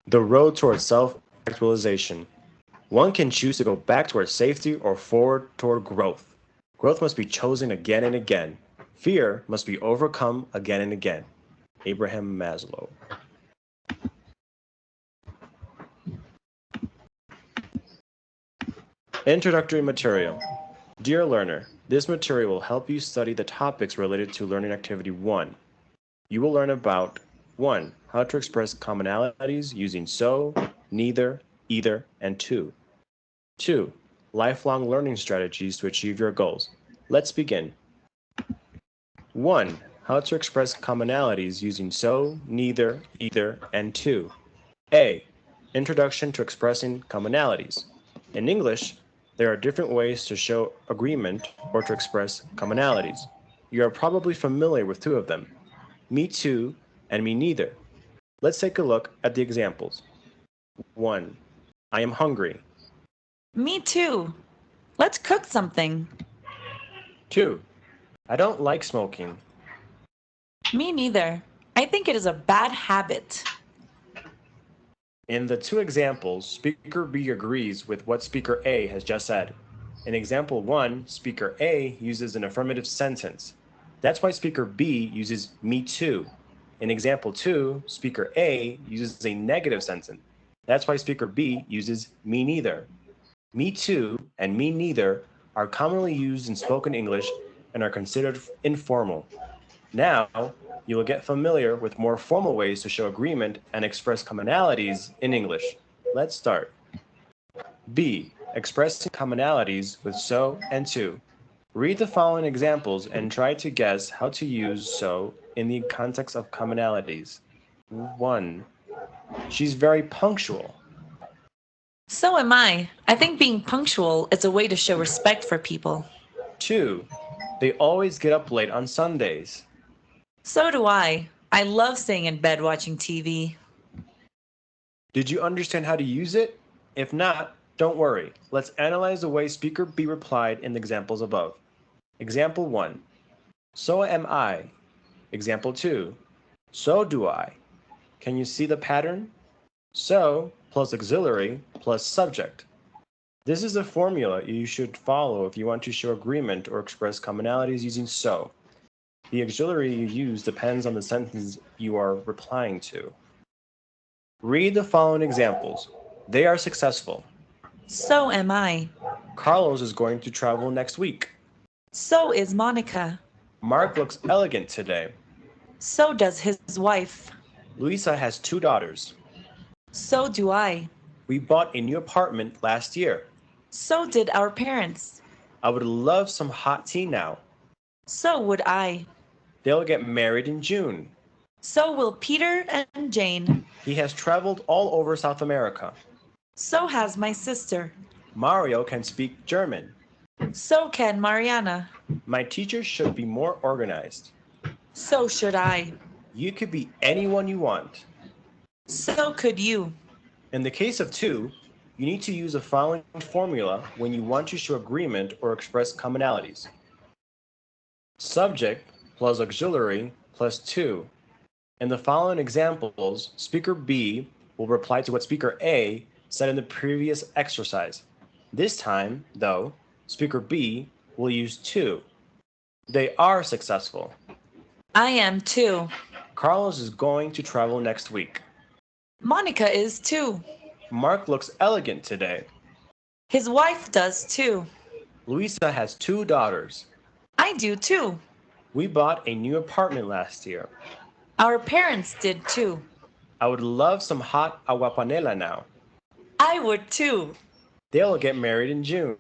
The road towards self-actualization. One can choose to go back toward safety or forward toward growth. Growth must be chosen again and again. Fear must be overcome again and again. Abraham Maslow. Introductory material. Dear learner, this material will help you study the topics related to Learning Activity 1. You will learn about 1. How to express commonalities using so, neither, either, and to. 2. Lifelong learning strategies to achieve your goals. Let's begin. 1. How to express commonalities using so, neither, either, and to. A. Introduction to expressing commonalities. In English, there are different ways to show agreement or to express commonalities. You are probably familiar with two of them, me too and me neither. Let's take a look at the examples. 1. I am hungry. Me too. Let's cook something. 2. I don't like smoking. Me neither. I think it is a bad habit. In the two examples, Speaker B agrees with what Speaker A has just said. In example 1, Speaker A uses an affirmative sentence. That's why Speaker B uses me too. In example 2, Speaker A uses a negative sentence. That's why Speaker B uses me neither. Me too and me neither are commonly used in spoken English and are considered informal. Now, you will get familiar with more formal ways to show agreement and express commonalities in English. Let's start. B. Expressing commonalities with so and to. Read the following examples and try to guess how to use so in the context of commonalities. 1. She's very punctual. So am I. I think being punctual is a way to show respect for people. 2. They always get up late on Sundays. So do I. I love staying in bed watching TV. Did you understand how to use it? If not, don't worry. Let's analyze the way Speaker B replied in the examples above. Example 1. So am I. Example 2. So do I. Can you see the pattern? So plus auxiliary plus subject. This is a formula you should follow if you want to show agreement or express commonalities using so. The auxiliary you use depends on the sentence you are replying to. Read the following examples. They are successful. So am I. Carlos is going to travel next week. So is Monica. Mark looks elegant today. So does his wife. Luisa has 2 daughters. So do I. We bought a new apartment last year. So did our parents. I would love some hot tea now. So would I. They'll get married in June. So will Peter and Jane. He has traveled all over South America. So has my sister. Mario can speak German. So can Mariana. My teacher should be more organized. So should I. You could be anyone you want. So could you. In the case of to, you need to use the following formula when you want to show agreement or express commonalities. Subject plus auxiliary plus to. In the following examples, Speaker B will reply to what Speaker A said in the previous exercise. This time, though, Speaker B will use to. They are successful. I am too. Carlos is going to travel next week. Monica is too. Mark looks elegant today. His wife does too. Luisa has 2 daughters. I do too. We bought a new apartment last year. Our parents did too. I would love some hot agua panela now. I would too. They'll get married in June.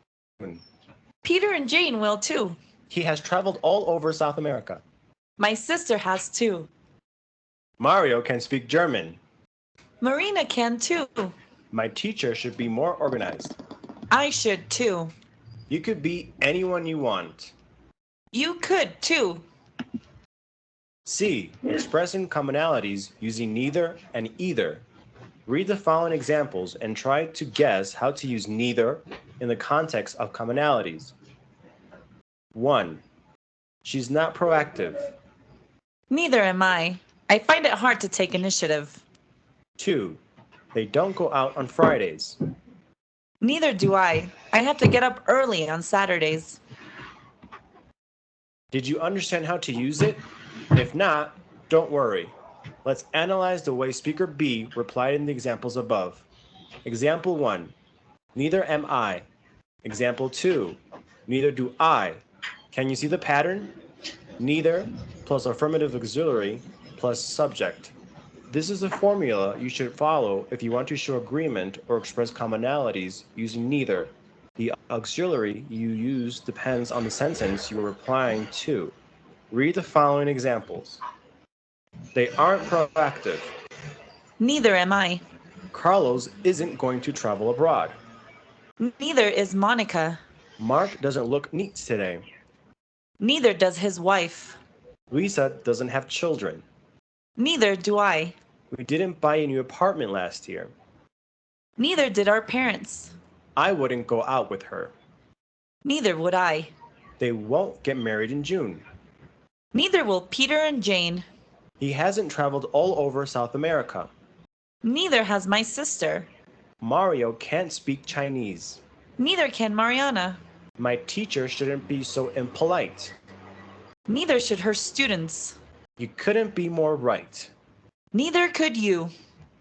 Peter and Jane will too. He has traveled all over South America. My sister has too. Mario can speak German. Marina can too. My teacher should be more organized. I should too. You could be anyone you want. You could too. C. Expressing commonalities using neither and either. Read the following examples and try to guess how to use neither in the context of commonalities. 1. She's not proactive. Neither am I. I find it hard to take initiative. 2. They don't go out on Fridays. Neither do I. I have to get up early on Saturdays. Did you understand how to use it? If not, don't worry. Let's analyze the way speaker B replied in the examples above. Example 1. Neither am I. Example 2. Neither do I. Can you see the pattern? Neither plus affirmative auxiliary plus subject. This is a formula you should follow if you want to show agreement or express commonalities using neither. The auxiliary you use depends on the sentence you are replying to. Read the following examples. They aren't proactive. Neither am I. Carlos isn't going to travel abroad. Neither is Monica. Mark doesn't look neat today. Neither does his wife. Lisa doesn't have children. Neither do I. We didn't buy a new apartment last year. Neither did our parents. I wouldn't go out with her. Neither would I. They won't get married in June. Neither will Peter and Jane. He hasn't traveled all over South America. Neither has my sister. Mario can't speak Chinese. Neither can Mariana. My teacher shouldn't be so impolite. Neither should her students. You couldn't be more right. Neither could you.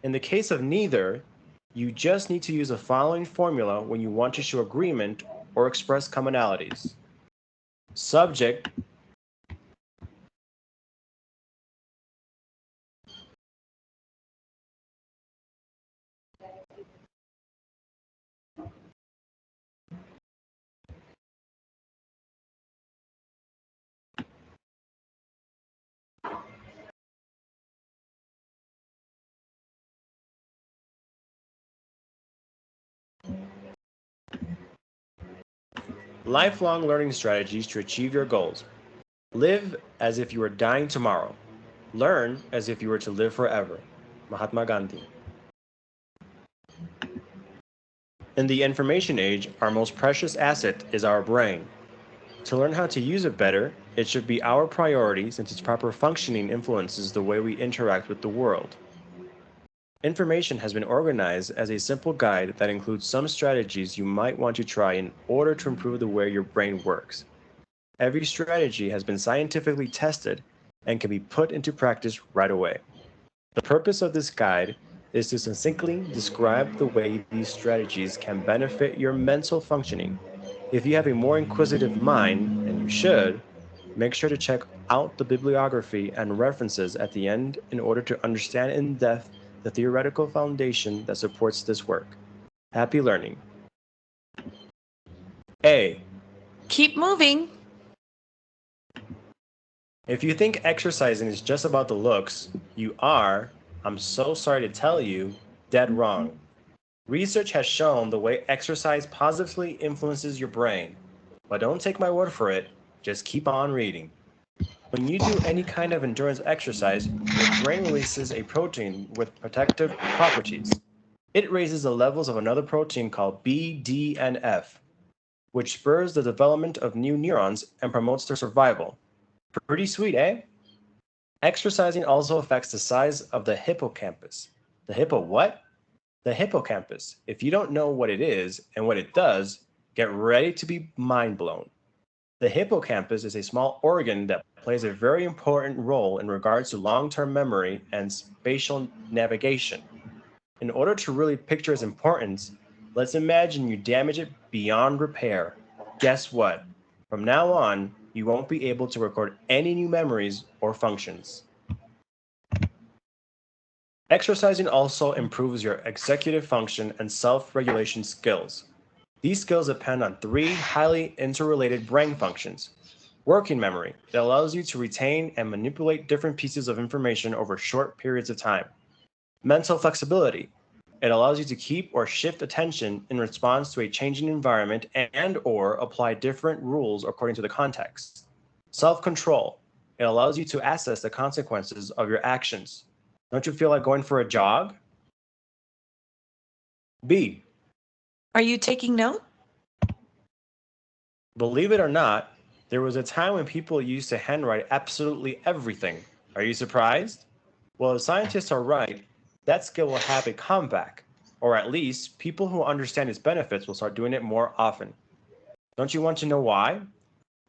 In the case of neither, you just need to use the following formula when you want to show agreement or express commonalities. Subject lifelong learning strategies to achieve your goals. Live as if you were dying tomorrow. Learn as if you were to live forever. Mahatma Gandhi. In the information age, our most precious asset is our brain. To learn how to use it better, it should be our priority since its proper functioning influences the way we interact with the world. Information has been organized as a simple guide that includes some strategies you might want to try in order to improve the way your brain works. Every strategy has been scientifically tested and can be put into practice right away. The purpose of this guide is to succinctly describe the way these strategies can benefit your mental functioning. If you have a more inquisitive mind, and you should, make sure to check out the bibliography and references at the end in order to understand in depth the theoretical foundation that supports this work. Happy learning. A. Keep moving. If you think exercising is just about the looks, you are, I'm so sorry to tell you, dead wrong. Research has shown the way exercise positively influences your brain. But don't take my word for it, just keep on reading. When you do any kind of endurance exercise, your brain releases a protein with protective properties. It raises the levels of another protein called BDNF, which spurs the development of new neurons and promotes their survival. Pretty sweet, eh? Exercising also affects the size of the hippocampus. The hippo what? The hippocampus. If you don't know what it is and what it does, get ready to be mind blown. The hippocampus is a small organ that plays a very important role in regards to long-term memory and spatial navigation. In order to really picture its importance, let's imagine you damage it beyond repair. Guess what? From now on, you won't be able to record any new memories or functions. Exercising also improves your executive function and self-regulation skills. These skills depend on three highly interrelated brain functions. Working memory, that allows you to retain and manipulate different pieces of information over short periods of time. Mental flexibility, it allows you to keep or shift attention in response to a changing environment and/or apply different rules according to the context. Self-control, it allows you to assess the consequences of your actions. Don't you feel like going for a jog? B. Are you taking note? Believe it or not, there was a time when people used to handwrite absolutely everything. Are you surprised? Well, if scientists are right, that skill will have a comeback, or at least people who understand its benefits will start doing it more often. Don't you want to know why?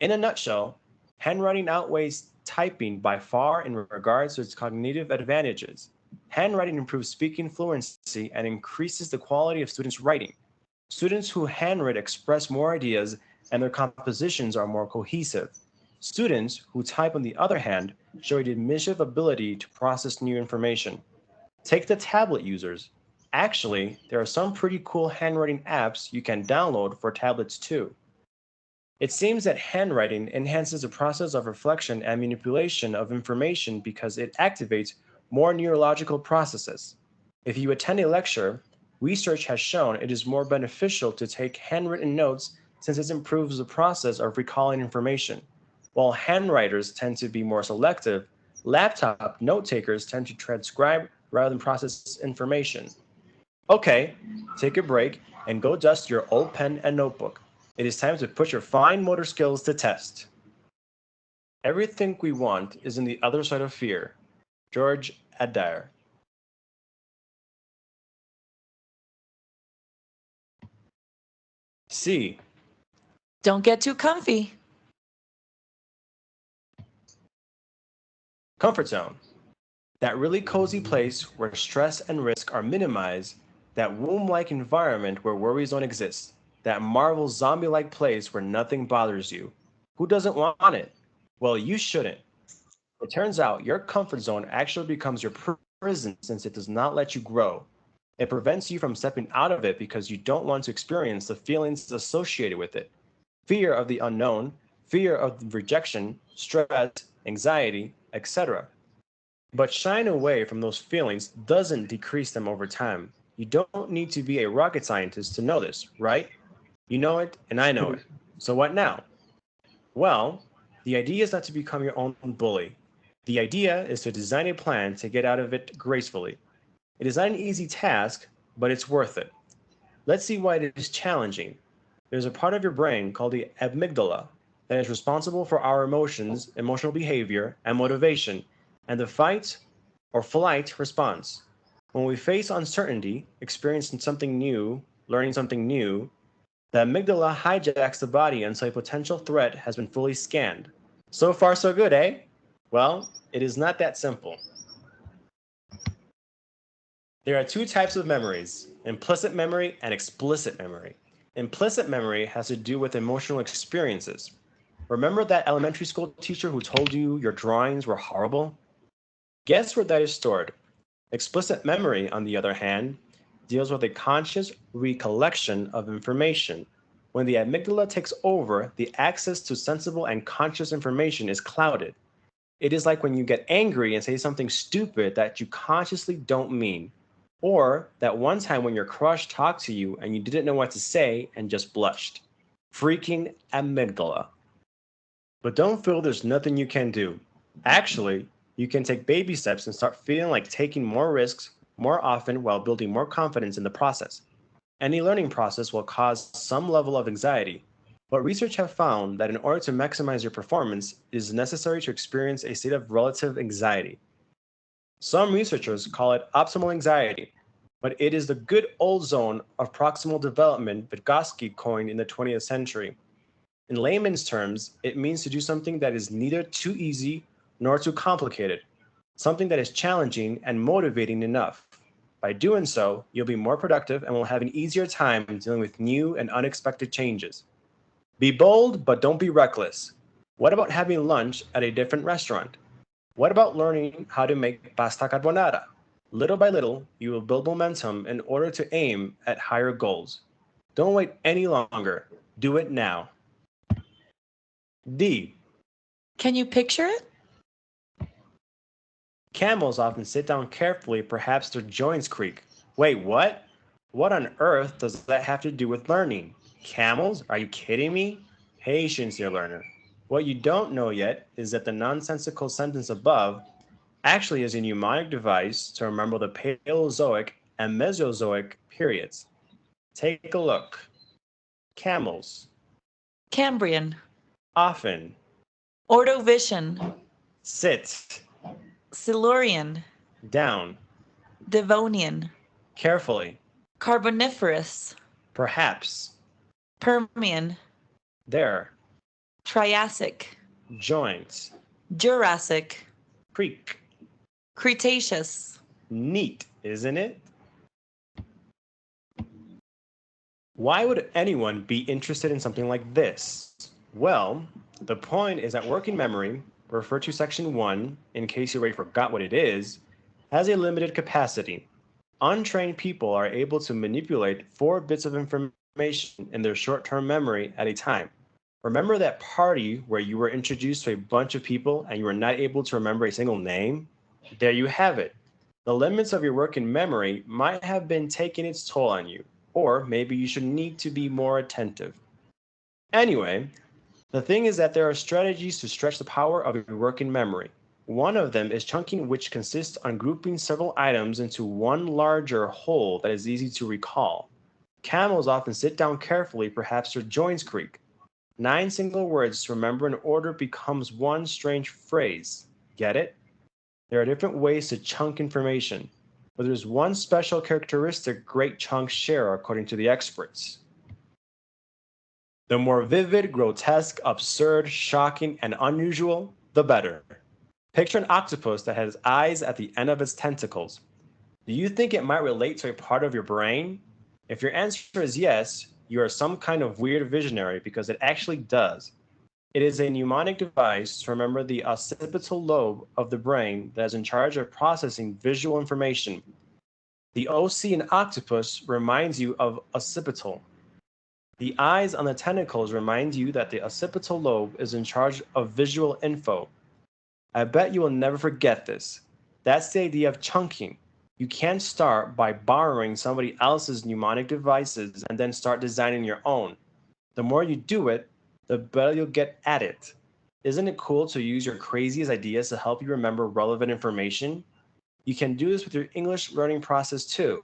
In a nutshell, handwriting outweighs typing by far in regards to its cognitive advantages. Handwriting improves speaking fluency and increases the quality of students' writing. Students who handwrite express more ideas and their compositions are more cohesive. Students who type, on the other hand, show a diminutive ability to process new information. Take the tablet users. Actually, there are some pretty cool handwriting apps you can download for tablets too. It seems that handwriting enhances the process of reflection and manipulation of information because it activates more neurological processes. If you attend a lecture, research has shown it is more beneficial to take handwritten notes since it improves the process of recalling information. While handwriters tend to be more selective, laptop note takers tend to transcribe rather than process information. Okay, take a break and go dust your old pen and notebook. It is time to put your fine motor skills to test. Everything we want is in the other side of fear. George Adair. C. Don't get too comfy. Comfort zone. That really cozy place where stress and risk are minimized, that womb like environment where worries don't exist, that Marvel zombie like place where nothing bothers you. Who doesn't want it? Well, you shouldn't. It turns out your comfort zone actually becomes your prison since it does not let you grow. It prevents you from stepping out of it because you don't want to experience the feelings associated with it: fear of the unknown, fear of rejection, stress, anxiety, etc. But shying away from those feelings doesn't decrease them over time. You don't need to be a rocket scientist to know this, right? You know it, and I know it. So what now? Well, the idea is not to become your own bully. The idea is to design a plan to get out of it gracefully. It is not an easy task, but it's worth it. Let's see why it is challenging. There's a part of your brain called the amygdala that is responsible for our emotions, emotional behavior, and motivation, and the fight or flight response. When we face uncertainty, experiencing something new, learning something new, the amygdala hijacks the body until a potential threat has been fully scanned. So far, so good, eh? Well, it is not that simple. There are two types of memories: implicit memory and explicit memory. Implicit memory has to do with emotional experiences. Remember that elementary school teacher who told you your drawings were horrible? Guess where that is stored? Explicit memory, on the other hand, deals with a conscious recollection of information. When the amygdala takes over, the access to sensible and conscious information is clouded. It is like when you get angry and say something stupid that you consciously don't mean. Or that one time when your crush talked to you and you didn't know what to say and just blushed. Freaking amygdala. But don't feel there's nothing you can do. Actually, you can take baby steps and start feeling like taking more risks more often while building more confidence in the process. Any learning process will cause some level of anxiety, but research have found that in order to maximize your performance, it is necessary to experience a state of relative anxiety. Some researchers call it optimal anxiety, but it is the good old zone of proximal development Vygotsky coined in the 20th century. In layman's terms, it means to do something that is neither too easy nor too complicated, something that is challenging and motivating enough. By doing so, you'll be more productive and will have an easier time dealing with new and unexpected changes. Be bold, but don't be reckless. What about having lunch at a different restaurant? What about learning how to make pasta carbonara? Little by little, you will build momentum in order to aim at higher goals. Don't wait any longer. Do it now. D. Can you picture it? Camels often sit down carefully, perhaps their joints creak. Wait, what? What on earth does that have to do with learning? Camels? Are you kidding me? Patience, dear learner. What you don't know yet is that the nonsensical sentence above actually is a mnemonic device to remember the Paleozoic and Mesozoic periods. Take a look. Camels. Cambrian. Often. Ordovician. Sit. Silurian. Down. Devonian. Carefully. Carboniferous. Perhaps. Permian. There. Triassic. Joints. Jurassic. Creek. Cretaceous. Neat, isn't it? Why would anyone be interested in something like this? Well, the point is that working memory, refer to section 1 in case you already forgot what it is, has a limited capacity. Untrained people are able to manipulate 4 bits of information in their short-term memory at a time. Remember that party where you were introduced to a bunch of people and you were not able to remember a single name? There you have it. The limits of your working memory might have been taking its toll on you, or maybe you should need to be more attentive. Anyway, the thing is that there are strategies to stretch the power of your working memory. One of them is chunking, which consists on grouping several items into one larger whole that is easy to recall. Camels often sit down carefully, perhaps their joints creak. 9 single words to remember in order becomes one strange phrase. Get it? There are different ways to chunk information, but there's one special characteristic great chunks share according to the experts. The more vivid, grotesque, absurd, shocking, and unusual, the better. Picture an octopus that has eyes at the end of its tentacles. Do you think it might relate to a part of your brain? If your answer is yes, you are some kind of weird visionary because it actually does. It is a mnemonic device to remember the occipital lobe of the brain that is in charge of processing visual information. The OC in octopus reminds you of occipital. The eyes on the tentacles remind you that the occipital lobe is in charge of visual info. I bet you will never forget this. That's the idea of chunking. You can't start by borrowing somebody else's mnemonic devices and then start designing your own. The more you do it, the better you'll get at it. Isn't it cool to use your craziest ideas to help you remember relevant information? You can do this with your English learning process too.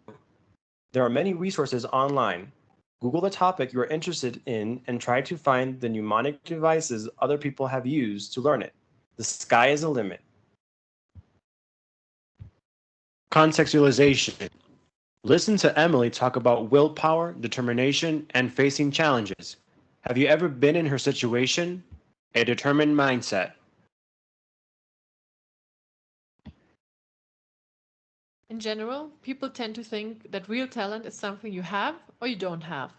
There are many resources online. Google the topic you are interested in and try to find the mnemonic devices other people have used to learn it. The sky is the limit. Contextualization. Listen to Emily talk about willpower, determination, and facing challenges. Have you ever been in her situation? A determined mindset. In general, people tend to think that real talent is something you have or you don't have.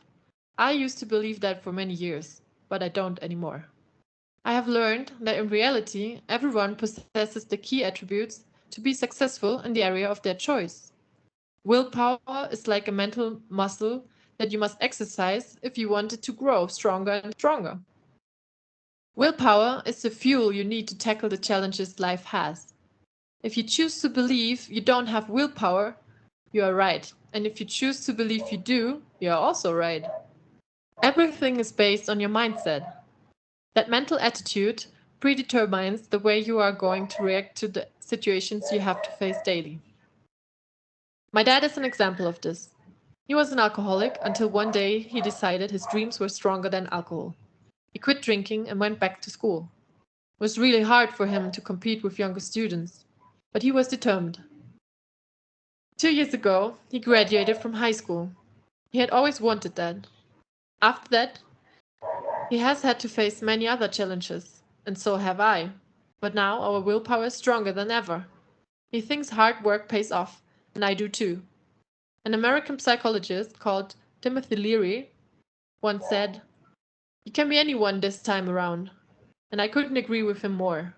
I used to believe that for many years, but I don't anymore. I have learned that in reality, everyone possesses the key attributes to be successful in the area of their choice. Willpower is like a mental muscle that you must exercise if you want it to grow stronger and stronger. Willpower is the fuel you need to tackle the challenges life has. If you choose to believe you don't have willpower, you are right. And if you choose to believe you do, you are also right. Everything is based on your mindset. That mental attitude predetermines the way you are going to react to the situations you have to face daily. My dad is an example of this. He was an alcoholic until one day he decided his dreams were stronger than alcohol. He quit drinking and went back to school. It was really hard for him to compete with younger students, but he was determined. 2 years ago, he graduated from high school. He had always wanted that. After that, he has had to face many other challenges, and so have I. But now our willpower is stronger than ever. He thinks hard work pays off, and I do too. An American psychologist called Timothy Leary once said, "You can be anyone this time around." And I couldn't agree with him more.